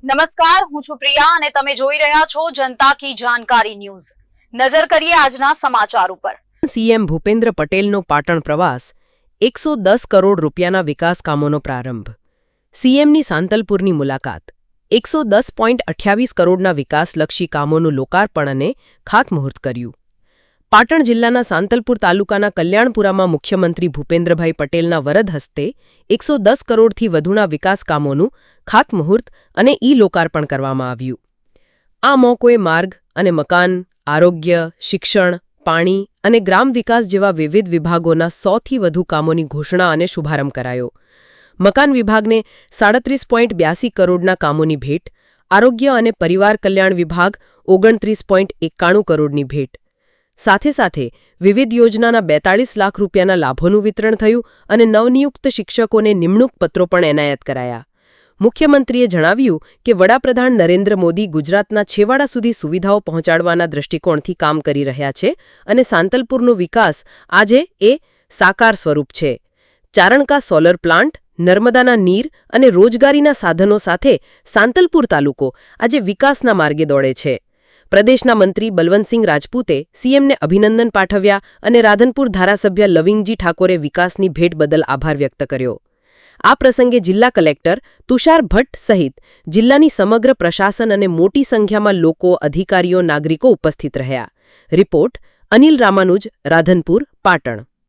નમસ્કાર, હું છું પ્રિયા અને તમે જોઈ રહ્યા છો જનતા કી જાણકારી ન્યૂઝ। નજર કરીએ આજના સમાચાર ઉપર। સીએમ ભૂપેન્દ્ર પટેલનો પાટણ પ્રવાસ, 110 કરોડ રૂપિયાના વિકાસ કામોનો પ્રારંભ। સીએમની સાંતલપુરની મુલાકાત, 110.28 કરોડના વિકાસલક્ષી કામોનું લોકાર્પણ અને ખાતમુહૂર્ત કર્યું। પાટણ જિલ્લાના સાંતલપુર તાલુકાના કલ્યાણપુરામાં મુખ્યમંત્રી ભૂપેન્દ્રભાઈ પટેલના વરદ હસ્તે 110 કરોડથી વધુના વિકાસ કામોનું ખાતમુહૂર્ત અને લોકાર્પણ કરવામાં આવ્યું। આ મોકોએ માર્ગ અને મકાન, આરોગ્ય, શિક્ષણ, પાણી અને ગ્રામ વિકાસ જેવા વિવિધ વિભાગોના 100થી વધુ કામોની ઘોષણા અને શુભારંભ કરાયો। મકાન વિભાગને 37.82 કરોડના કામોની ભેટ, આરોગ્ય અને પરિવાર કલ્યાણ વિભાગ 29.91 કરોડની ભેટ। સાથે સાથે વિવિધ યોજનાના 42 લાખ રૂપિયાના લાભોનું વિતરણ થયું અને નવનિયુક્ત શિક્ષકોને નિમણૂક પત્રો પણ એનાયત કરાયા। મુખ્યમંત્રીએ જણાવ્યું કે વડાપ્રધાન નરેન્દ્ર મોદી ગુજરાતના છેવાડા સુધી સુવિધાઓ પહોંચાડવાના દૃષ્ટિકોણથી કામ કરી રહ્યા છે અને સાંતલપુરનો વિકાસ આજે સાકાર સ્વરૂપ છે। ચારણકા સોલર પ્લાન્ટ, નર્મદાના નીર અને રોજગારીના સાધનો સાથે સાંતલપુર તાલુકો આજે વિકાસના માર્ગે દોડે છે। પ્રદેશના મંત્રી બલવંતસિંહ રાજપૂતે સીએમને અભિનંદન પાઠવ્યા અને રાધનપુર ધારાસભ્ય લવિંગજી ઠાકોરે વિકાસની ભેટ બદલ આભાર વ્યક્ત કર્યો। આ પ્રસંગે જિલ્લા કલેક્ટર તુષાર ભટ્ટ સહિત જિલ્લાની સમગ્ર પ્રશાસન અને મોટી સંખ્યામાં લોકો, અધિકારીઓ, નાગરિકો ઉપસ્થિત રહ્યા। રિપોર્ટ અનિલ રામાનુજ, રાધનપુર, પાટણ।